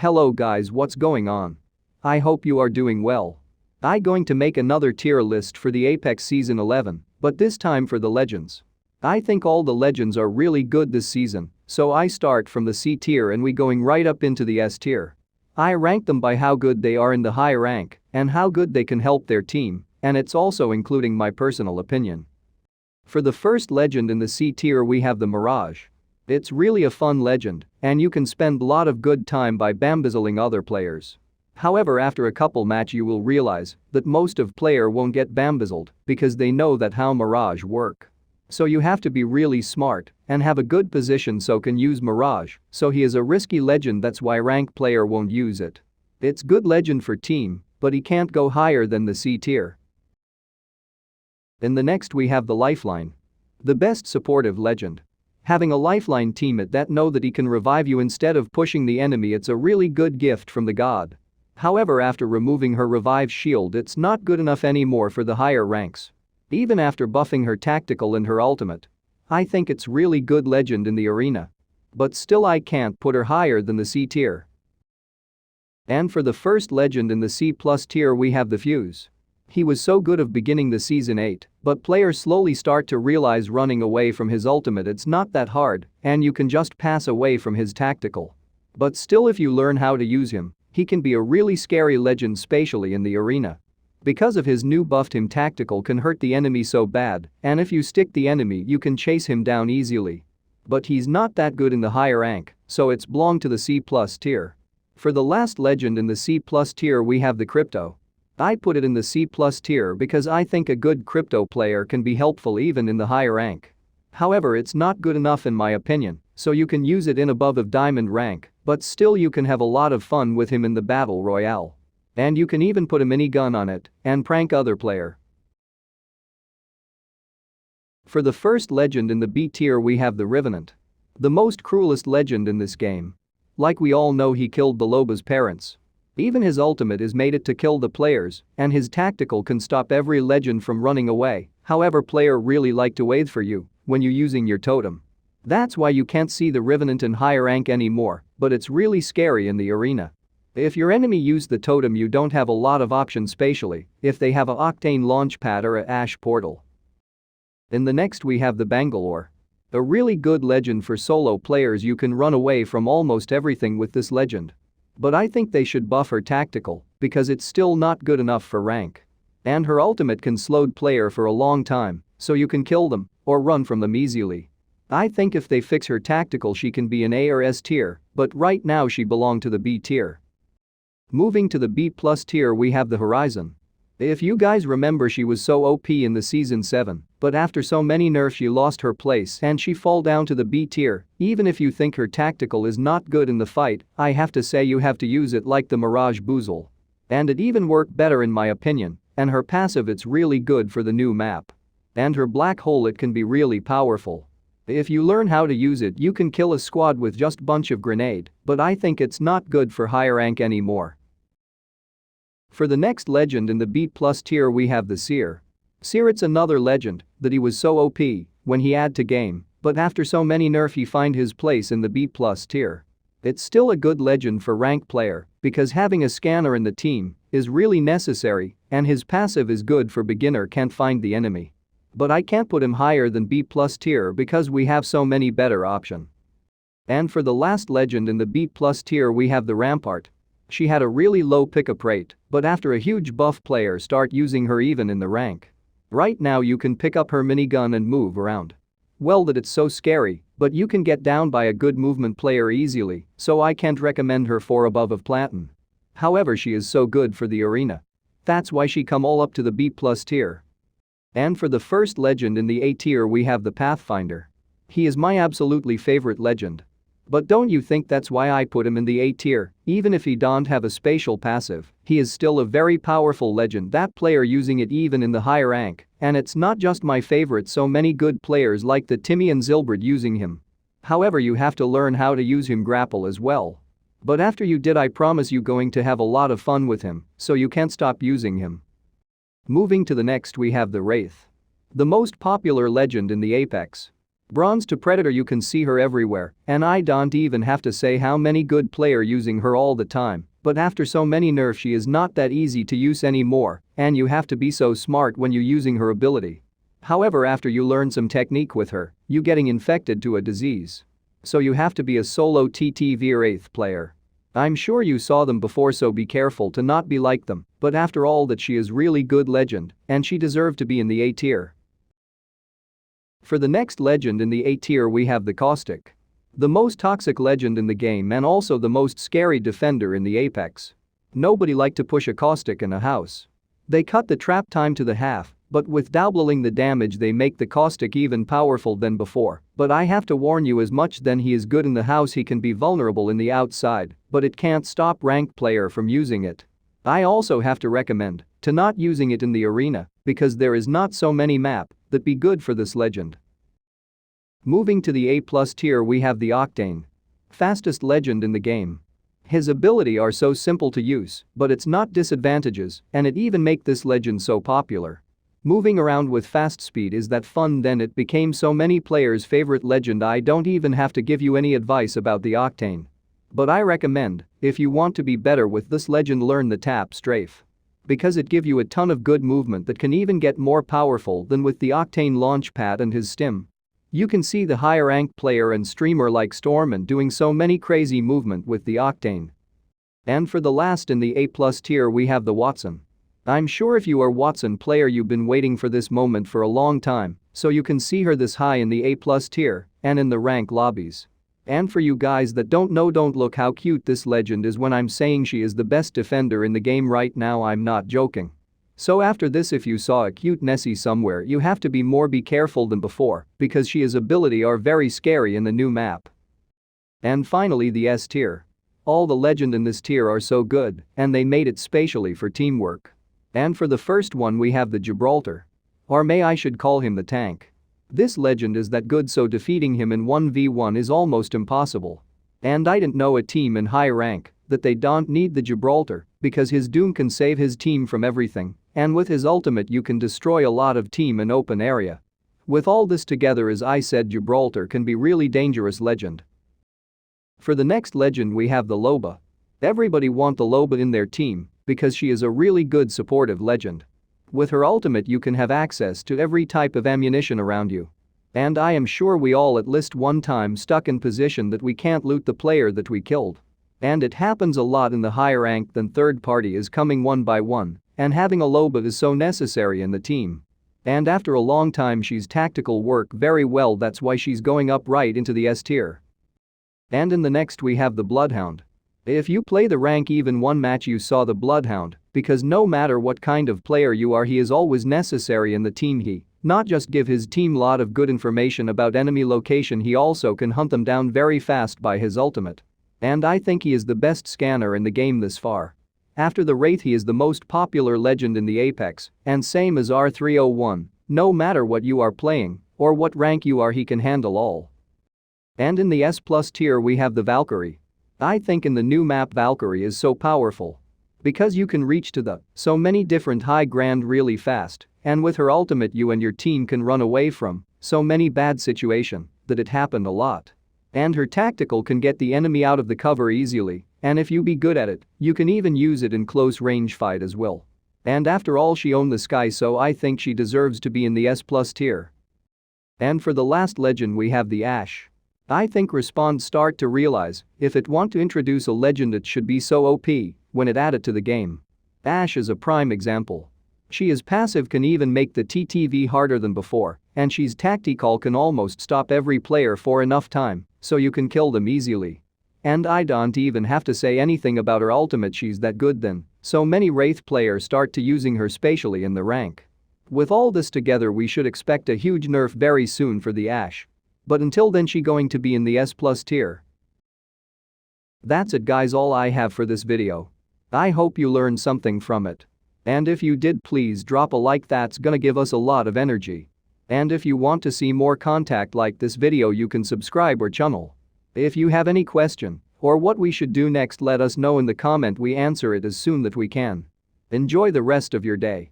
Hello guys, what's going on? I hope you are doing well. I'm going to make another tier list for the Apex Season 11, but this time for the legends. I think all the legends are really good this season, so I start from the C tier and we going right up into the S tier. I rank them by how good they are in the high rank and how good they can help their team, and it's also including my personal opinion. For the first legend in the C tier we have the Mirage. It's really a fun legend, and you can spend a lot of good time by bamboozling other players. However, after a couple match you will realize that most of player won't get bamboozled because they know that how Mirage work. So you have to be really smart and have a good position so can use Mirage, so he is a risky legend, that's why rank player won't use it. It's good legend for team, but he can't go higher than the C tier. In the next we have the Lifeline. The best supportive legend. Having a Lifeline teammate that know that he can revive you instead of pushing the enemy, it's a really good gift from the god. However, after removing her revive shield it's not good enough anymore for the higher ranks. Even after buffing her tactical and her ultimate. I think it's really good legend in the arena. But still I can't put her higher than the C tier. And for the first legend in the C+ tier we have the Fuse. He was so good of beginning the season 8, but players slowly start to realize running away from his ultimate it's not that hard and you can just pass away from his tactical. But still, if you learn how to use him, he can be a really scary legend, especially in the arena. Because of his new buffed him tactical can hurt the enemy so bad, and if you stick the enemy you can chase him down easily. But he's not that good in the higher rank, so it's belong to the C+ tier. For the last legend in the C+ tier we have the Crypto. I put it in the C+ tier because I think a good crypto player can be helpful even in the higher rank. However, it's not good enough in my opinion, so you can use it in above of diamond rank, but still you can have a lot of fun with him in the battle royale. And you can even put a minigun on it and prank other player. For the first legend in the B tier we have the Revenant. The most cruelest legend in this game. Like we all know, he killed the Loba's parents. Even his ultimate is made it to kill the players, and his tactical can stop every legend from running away. However, player really like to wait for you when you using your totem. That's why you can't see the Revenant in higher rank anymore, but it's really scary in the arena. If your enemy use the totem you don't have a lot of options, spatially if they have a Octane launchpad or a Ashe portal. In the next we have the Bangalore. A really good legend for solo players, you can run away from almost everything with this legend. But I think they should buff her tactical because it's still not good enough for rank. And her ultimate can slow player for a long time, so you can kill them or run from them easily. I think if they fix her tactical she can be an A or S tier, but right now she belong to the B tier. Moving to the B+ tier we have the Horizon. If you guys remember, she was so OP in the season 7, but after so many nerfs she lost her place and she fall down to the B tier. Even if you think her tactical is not good in the fight, I have to say you have to use it like the Mirage Boozle. And it even worked better in my opinion, and her passive it's really good for the new map. And her black hole, it can be really powerful. If you learn how to use it you can kill a squad with just bunch of grenade, but I think it's not good for higher rank anymore. For the next legend in the B+ tier we have the Seer. Seer, it's another legend that he was so OP when he add to game, but after so many nerf he find his place in the B+ tier. It's still a good legend for rank player because having a scanner in the team is really necessary, and his passive is good for beginner can't find the enemy. But I can't put him higher than B+ tier because we have so many better option. And for the last legend in the B+ tier we have the Rampart. She had a really low pickup rate, but after a huge buff player start using her even in the rank. Right now you can pick up her minigun and move around. Well, that it's so scary, but you can get down by a good movement player easily, so I can't recommend her for above of platinum. However, she is so good for the arena. That's why she come all up to the B+ tier. And for the first legend in the A tier we have the Pathfinder. He is my absolutely favorite legend. But don't you think that's why I put him in the A tier? Even if he don't have a spatial passive, he is still a very powerful legend, that player using it even in the higher rank, and it's not just my favorite, so many good players like the Timmy and Zilbert using him. However, you have to learn how to use him grapple as well. But after you did, I promise you going to have a lot of fun with him, so you can't stop using him. Moving to the next we have the Wraith. The most popular legend in the Apex. Bronze to Predator, you can see her everywhere, and I don't even have to say how many good player using her all the time, but after so many nerfs she is not that easy to use anymore, and you have to be so smart when you using her ability. However, after you learn some technique with her, you getting infected to a disease. So you have to be a solo TTV Wraith player. I'm sure you saw them before, so be careful to not be like them, but after all that she is really good legend, and she deserved to be in the A tier. For the next legend in the A tier we have the Caustic. The most toxic legend in the game and also the most scary defender in the Apex. Nobody liked to push a Caustic in a house. They cut the trap time to the half, but with doubling the damage they make the Caustic even powerful than before, but I have to warn you, as much then he is good in the house he can be vulnerable in the outside, but it can't stop ranked player from using it. I also have to recommend to not using it in the arena, because there is not so many map that be good for this legend. Moving to the A+ tier we have the Octane. Fastest legend in the game. His ability are so simple to use, but it's not disadvantages, and it even make this legend so popular. Moving around with fast speed is that fun, then it became so many players' favorite legend. I don't even have to give you any advice about the Octane. But I recommend, if you want to be better with this legend, learn the tap strafe. Because it give you a ton of good movement that can even get more powerful than with the Octane launchpad and his stim. You can see the higher ranked player and streamer like Storman doing so many crazy movement with the Octane. And for the last in the A+ tier we have the Wattson. I'm sure if you are Wattson player you've been waiting for this moment for a long time, so you can see her this high in the A+ tier and in the rank lobbies. And for you guys that don't know, don't look how cute this legend is when I'm saying she is the best defender in the game right now, I'm not joking. So after this, if you saw a cute Nessie somewhere, you have to be careful than before, because she's ability are very scary in the new map. And finally the S tier. All the legend in this tier are so good, and they made it spatially for teamwork. And for the first one we have the Gibraltar. Or I should call him the tank. This legend is that good, so defeating him in 1v1 is almost impossible. And I didn't know a team in high rank that they don't need the Gibraltar, because his doom can save his team from everything, and with his ultimate you can destroy a lot of team in open area. With all this together, as I said, Gibraltar can be really dangerous legend. For the next legend we have the Loba. Everybody want the Loba in their team because she is a really good supportive legend. With her ultimate you can have access to every type of ammunition around you. And I am sure we all at least one time stuck in position that we can't loot the player that we killed. And it happens a lot in the higher rank than third party is coming one by one, and having a Loba is so necessary in the team. And after a long time she's tactical work very well, that's why she's going up right into the S tier. And in the next we have the Bloodhound. If you play the rank even one match you saw the Bloodhound, because no matter what kind of player you are he is always necessary in the team. He not just give his team lot of good information about enemy location, he also can hunt them down very fast by his ultimate. And I think he is the best scanner in the game this far. After the Wraith he is the most popular legend in the Apex, and same as R301, no matter what you are playing or what rank you are he can handle all. And in the S+ tier we have the Valkyrie. I think in the new map Valkyrie is so powerful. Because you can reach to the so many different high ground really fast, and with her ultimate you and your team can run away from so many bad situation that it happened a lot. And her tactical can get the enemy out of the cover easily, and if you be good at it, you can even use it in close range fight as well. And after all she owned the sky, so I think she deserves to be in the S+ tier. And for the last legend we have the Ashe. I think Respawn start to realize if it want to introduce a legend it should be so OP when it added to the game. Ashe is a prime example. She is passive, can even make the TTV harder than before, and she's tactical, can almost stop every player for enough time so you can kill them easily. And I don't even have to say anything about her ultimate, she's that good then, so many Wraith players start to using her spatially in the rank. With all this together we should expect a huge nerf very soon for the Ashe. But until then she going to be in the S+ tier. That's it guys, all I have for this video. I hope you learned something from it. And if you did, please drop a like, that's gonna give us a lot of energy. And if you want to see more content like this video you can subscribe our channel. If you have any question or what we should do next, let us know in the comment, we answer it as soon that we can. Enjoy the rest of your day.